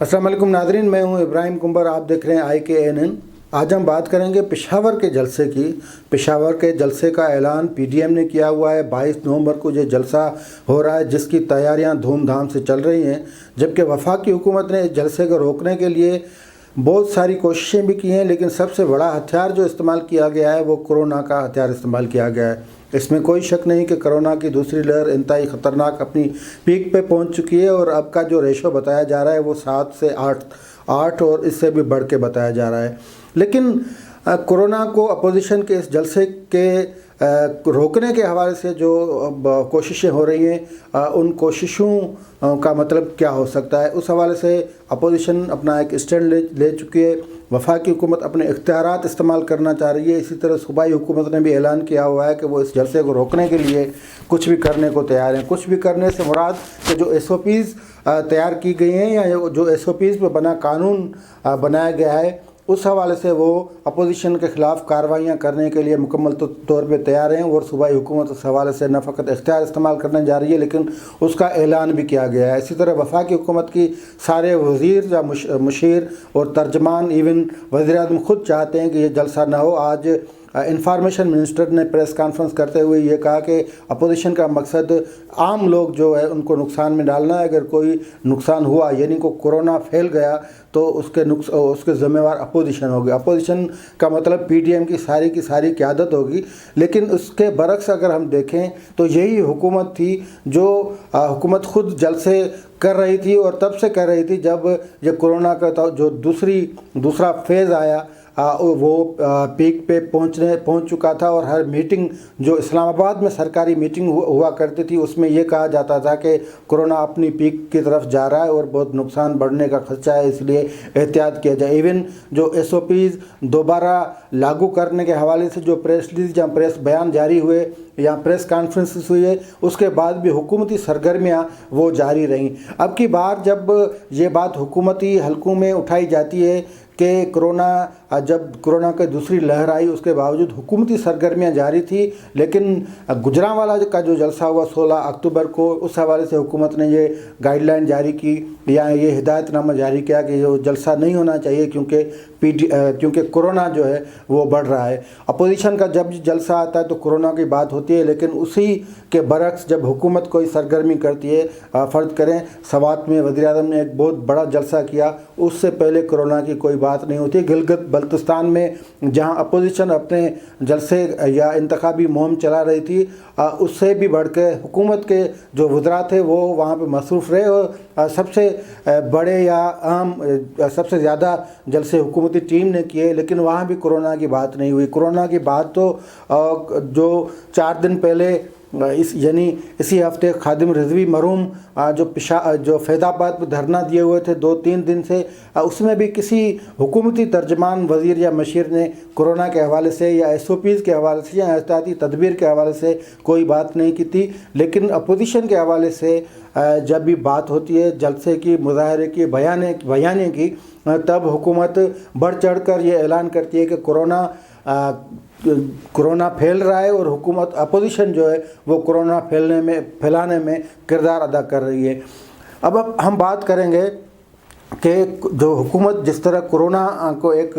अस्सलाम वालेकुम नाज़रीन, मैं हूं इब्राहिम कुंबर। आप देख रहे हैं IKNN। आज हम बात करेंगे पेशावर के जलसे की। पेशावर के जलसे का ऐलान PDM ने किया हुआ है। 22 नवंबर को ये जलसा हो रहा है, जिसकी तैयारियां धूमधाम से चल रही हैं। जबकि वफाकी हुकूमत ने इस जलसे को रोकने के लिए बहुत सारी कोशिशें भी की हैं, लेकिन सबसे बड़ा हथियार जो इस्तेमाल किया गया है वो कोरोना का हथियार इस्तेमाल किया गया है। इसमें कोई शक नहीं कि कोरोना की दूसरी लहर इंतहाई ख़तरनाक अपनी पीक पे पहुंच चुकी है और अब का जो रेशो बताया जा रहा है वो 7 से 8 और इससे भी बढ़ के बताया जा रहा है। लेकिन कोरोना को अपोजिशन के इस जलसे के रोकने के हवाले से जो कोशिशें हो रही हैं, उन कोशिशों का मतलब क्या हो सकता है, उस हवाले से अपोजिशन अपना एक स्टैंड ले चुकी है। वफाकी हुकूमत अपने इख्तियारात इस्तेमाल करना चाह रही है। इसी तरह सूबाई हुकूमत ने भी ऐलान किया हुआ है कि वो इस जलसे को रोकने के लिए कुछ भी करने को तैयार हैं। कुछ भी करने से मुराद कि जो SOPs तैयार की गई हैं या जो SOPs पर बना कानून बनाया गया है, उस हवाले से वो अपोजिशन के ख़िलाफ़ कार्रवाइयाँ करने के लिए मुकम्मल तौर पे तैयार हैं। और सूबाई हुकूमत उस हवाले से न फ़कत इख्तियार इस्तेमाल करने जा रही है, लेकिन उसका ऐलान भी किया गया है। इसी तरह वफाकी हुकूमत की सारे वज़ीर या मुशीर और तर्जमान, इवन वज़ीर-ए-आज़म ख़ुद चाहते हैं कि ये जलसा ना हो। आज इंफॉर्मेशन मिनिस्टर ने प्रेस कॉन्फ्रेंस करते हुए ये कहा कि अपोजिशन का मकसद आम लोग जो है उनको नुकसान में डालना है। अगर कोई नुकसान हुआ, यानी को कोरोना फैल गया, तो उसके ज़िम्मेवार अपोजिशन होगी। अपोजिशन का मतलब PDM की सारी क़यादत होगी। लेकिन उसके बरक्स अगर हम देखें तो यही हुकूमत थी जो हुकूमत ख़ुद जलसे कर रही थी, और तब से कर रही थी जब ये कोरोना का जो दूसरा फेज़ आया, वो पीक पे पहुंच चुका था। और हर मीटिंग जो इस्लामाबाद में सरकारी मीटिंग हुआ करती थी, उसमें ये कहा जाता था कि कोरोना अपनी पीक की तरफ जा रहा है और बहुत नुकसान बढ़ने का खदशा है, इसलिए एहतियात किया जाए। इवन जो SOPs दोबारा लागू करने के हवाले से जो प्रेस रिलीज या प्रेस बयान जारी हुए या प्रेस कॉन्फ्रेंसेस हुई है, उसके बाद भी हुकूमती सरगर्मियाँ वो जारी रहीं। अब की बार जब ये बात हुकूमती हलकों में उठाई जाती है कि जब कोरोना की दूसरी लहर आई, उसके बावजूद हुकूमती सरगर्मियाँ जारी थी, लेकिन गुजरांवाला का जो जलसा हुआ 16 अक्टूबर को, उस हवाले से हुकूमत ने ये गाइडलाइन जारी की या ये हिदायतनामा जारी किया कि जो जलसा नहीं होना चाहिए, क्योंकि कोरोना जो है वो बढ़ रहा है। अपोजिशन का जब जलसा आता है तो कोरोना की बात होती है, लेकिन उसी के बरक्स जब हुकूमत कोई सरगर्मी करती है, फ़र्ज़ करें सवात में वज़ीर-ए-आज़म ने एक बहुत बड़ा जलसा किया, उससे पहले कोरोना की कोई बात नहीं होती। गिलगित बल्तिस्तान में जहां अपोजिशन अपने जलसे या इंतखाबी मुहिम चला रही थी, उससे भी बढ़ के हुकूमत के जो वज़रा थे वो वहाँ पे मसरूफ़ रहे, और सबसे बड़े या अहम सबसे ज़्यादा जलसे हुकूमती टीम ने किए, लेकिन वहाँ भी कोरोना की बात नहीं हुई। कोरोना की बात तो जो 4 दिन पहले इसी हफ्ते खादिम रिजवी मरहूम जो फैज़ाबाद पर धरना दिए हुए थे 2-3 दिन से, उसमें भी किसी हुकूमती तर्जमान, वज़ीर या मशीर ने कोरोना के हवाले से या SOPs के हवाले से या एहतियाती तदबीर के हवाले से कोई बात नहीं की थी। लेकिन अपोजिशन के हवाले से जब भी बात होती है जलसे की, मुजाहरे की, बयाने की, तब हुकूमत बढ़ चढ़ कर ये ऐलान करती है कि कोरोना फैल रहा है और हुकूमत अपोजिशन जो है वो कोरोना फैलाने में किरदार अदा कर रही है। अब हम बात करेंगे कि जो हुकूमत जिस तरह कोरोना को एक,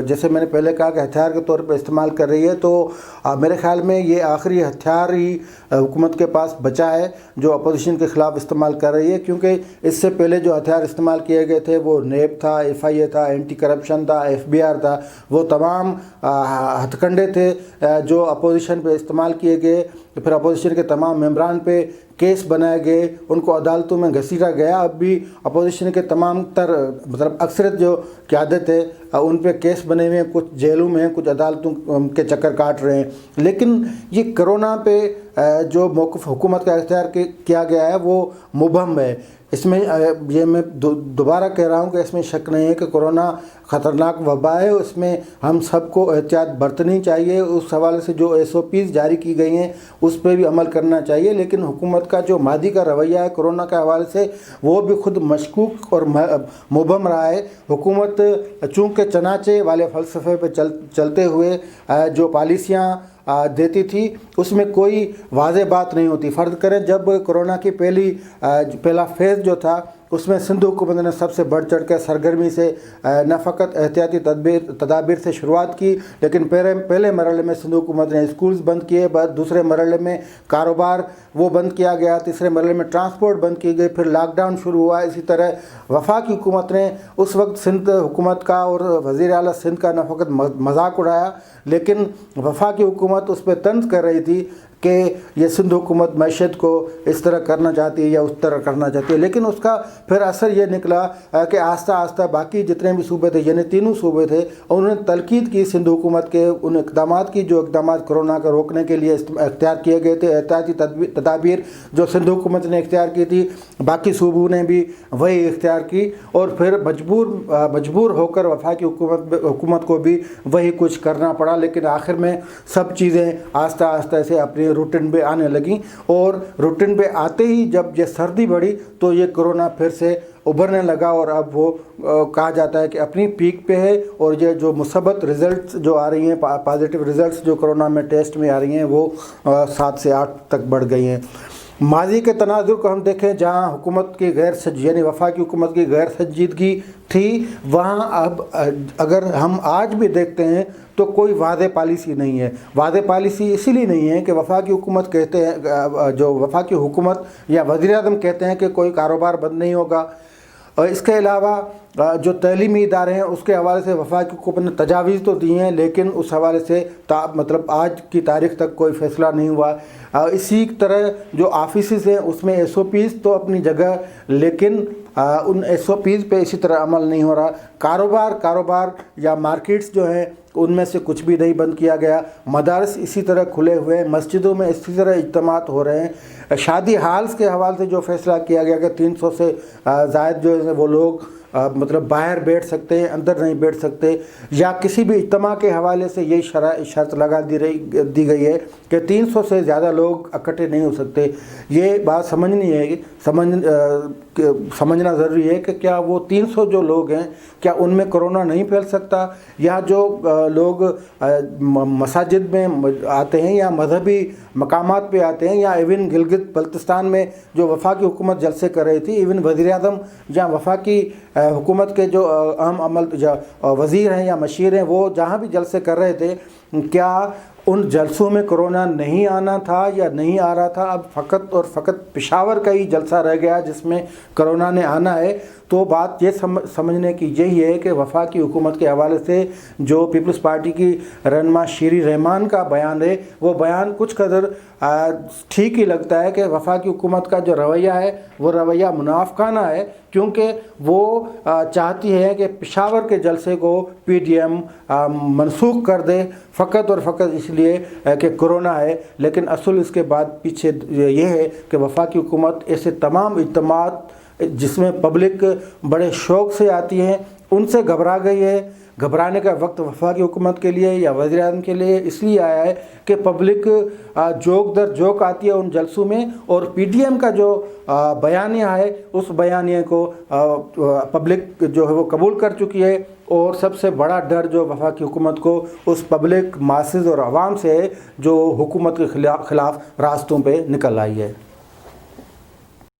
जैसे मैंने पहले कहा कि हथियार के तौर पर इस्तेमाल कर रही है, तो मेरे ख़्याल में ये आखिरी हथियार ही हुकूमत के पास बचा है जो अपोजिशन के ख़िलाफ़ इस्तेमाल कर रही है। क्योंकि इससे पहले जो हथियार इस्तेमाल किए गए थे वो NAB था, FIA था, एंटी करप्शन था, FBR था, वो तमाम हथकंडे थे जो अपोजिशन पे इस्तेमाल किए गए। फिर अपोजिशन के तमाम मेंबरान पे केस बनाए गए, उनको अदालतों में घसीटा गया। अब भी अपोजिशन के तमाम मतलब अक्सरियत जो क़यादत है उन पे केस बने हुए हैं, कुछ जेलों में हैं, कुछ अदालतों के चक्कर काट रहे हैं। लेकिन ये कोरोना पे जो मौक़िफ़ हुकूमत का इख्तियार किया गया है वो मुबहम है। इसमें ये मैं दोबारा कह रहा हूँ कि इसमें शक नहीं है कि कोरोना ख़तरनाक वबा है, उसमें हम सबको एहतियात बरतनी चाहिए। उस हवाले से जो SOPs जारी की गई हैं उस पर भी अमल करना चाहिए। लेकिन हुकूमत का जो मादी का रवैया है कोरोना के हवाले से, वो भी खुद मशकूक और मुबहम रहा है। हुकूमत चूँकि चनाचे वाले फ़लसफ़े पर चलते हुए जो पॉलिसियाँ देती थी उसमें कोई वाज़ेह बात नहीं होती। फ़र्ज़ करें जब कोरोना की पहला फेज़ जो था اس میں سندھ حکومت نے سب سے بڑھ چڑھ کر سرگرمی سے نہ فقط احتیاطی تدابیر سے شروعات کی، لیکن پہلے مرحلے میں سندھ حکومت نے اسکولز بند کیے، دوسرے مرحلے میں کاروبار وہ بند کیا گیا، تیسرے مرحلے میں ٹرانسپورٹ بند کی گئی، پھر لاک ڈاؤن شروع ہوا۔ اسی طرح وفاقی حکومت نے اس وقت سندھ حکومت کا اور وزیر اعلیٰ سندھ کا نہ فقط مذاق اڑایا، لیکن وفاقی حکومت اس پہ طنز کر رہی تھی کہ یہ سندھ حکومت معیشت کو اس طرح کرنا چاہتی ہے یا اس طرح کرنا چاہتی ہے، لیکن اس کا پھر اثر یہ نکلا کہ آہستہ آہستہ باقی جتنے بھی صوبے تھے، یعنی تینوں صوبے تھے، انہوں نے تلقید کی سندھ حکومت کے ان اقدامات کی جو اقدامات کورونا کو روکنے کے لیے اختیار کیے گئے تھے، احتیاطی تدابیر جو سندھ حکومت نے اختیار کی تھی، باقی صوبوں نے بھی وہی اختیار کی، اور پھر مجبور ہو کر وفاقی حکومت کو بھی وہی کچھ کرنا پڑا، لیکن آخر میں سب چیزیں آہستہ آہستہ سے اپنی روٹین پہ آنے لگیں، اور روٹین پہ آتے ہی جب یہ سردی بڑھی تو یہ کورونا پھر سے ابھرنے لگا، اور اب وہ کہا جاتا ہے کہ اپنی پیک پہ ہے، اور یہ جو مثبت رزلٹس جو آ رہی ہیں، پازیٹیو رزلٹس جو کورونا میں ٹیسٹ میں آ رہی ہیں، وہ 7 سے 8 تک بڑھ گئی ہیں۔ ماضی کے تناظر کو ہم دیکھیں، جہاں حکومت کی یعنی وفاقی حکومت کی غیر سنجیدگی تھی، وہاں اب اگر ہم آج بھی دیکھتے ہیں تو کوئی واضح پالیسی نہیں ہے۔ واضح پالیسی اسی لیے نہیں ہے کہ وفاقی حکومت کہتے ہیں، جو وفاقی حکومت یا وزیر اعظم کہتے ہیں کہ کوئی کاروبار بند نہیں ہوگا، اور اس کے علاوہ جو تعلیمی ادارے ہیں اس کے حوالے سے وفاقی حکومت نے تجاویز تو دی ہیں، لیکن اس حوالے سے مطلب آج کی تاریخ تک کوئی فیصلہ نہیں ہوا۔ اسی طرح جو آفیسز ہیں اس میں SOPs تو اپنی جگہ، لیکن ان SOPs پہ اسی طرح عمل نہیں ہو رہا۔ کاروبار یا مارکیٹس جو ہیں ان میں سے کچھ بھی نہیں بند کیا گیا، مدارس اسی طرح کھلے ہوئے ہیں، مسجدوں میں اسی طرح اجتماعات ہو رہے ہیں۔ شادی ہالز کے حوالے سے جو فیصلہ کیا گیا کہ 300 سے زائد جو ہے وہ لوگ مطلب باہر بیٹھ سکتے ہیں، اندر نہیں بیٹھ سکتے، یا کسی بھی اجتماع کے حوالے سے یہ شرط لگا دی گئی ہے کہ 300 سے زیادہ لوگ اکٹھے نہیں ہو سکتے۔ یہ بات سمجھنا ضروری ہے کہ کیا وہ 300 جو لوگ ہیں کیا ان میں کرونا نہیں پھیل سکتا، یا جو لوگ مساجد میں آتے ہیں یا مذہبی مقامات پہ آتے ہیں، یا ایون گلگت بلتستان میں جو وفاقی حکومت جلسے کر رہی تھی، ایون وزیر اعظم یا وفاقی حکومت کے جو اہم عمل وزیر ہیں یا مشیر ہیں، وہ جہاں بھی جلسے کر رہے تھے، کیا ان جلسوں میں کرونا نہیں آنا تھا یا نہیں آ رہا تھا؟ اب فقط اور فقط پشاور کا ہی جلسہ رہ گیا جس میں کرونا نے آنا ہے۔ تو بات یہ سمجھنے کی یہی ہے کہ وفاقی حکومت کے حوالے سے جو پیپلز پارٹی کی رہنما شیری رحمان کا بیان ہے، وہ بیان کچھ قدر ٹھیک ہی لگتا ہے کہ وفاقی حکومت کا جو رویہ ہے وہ رویہ منافقانہ ہے، کیونکہ وہ چاہتی ہے کہ پشاور کے جلسے کو PDM منسوخ کر دے، فقط اور فقط اس لیے کہ کرونا ہے، لیکن اصل اس کے بعد پیچھے یہ ہے کہ وفاقی حکومت ایسے تمام اجتماعات جس میں پبلک بڑے شوق سے آتی ہیں ان سے گھبرا گئی ہے۔ گھبرانے کا وقت وفاقی حکومت کے لیے یا وزیر اعظم کے لیے اس لیے آیا ہے کہ پبلک جوک در جوک آتی ہے ان جلسوں میں، اور PDM کا جو بیانیہ ہے اس بیانیے کو پبلک جو ہے وہ قبول کر چکی ہے، اور سب سے بڑا ڈر جو وفاقی حکومت کو اس پبلک ماسز اور عوام سے ہے جو حکومت کے خلاف راستوں پہ نکل آئی ہے۔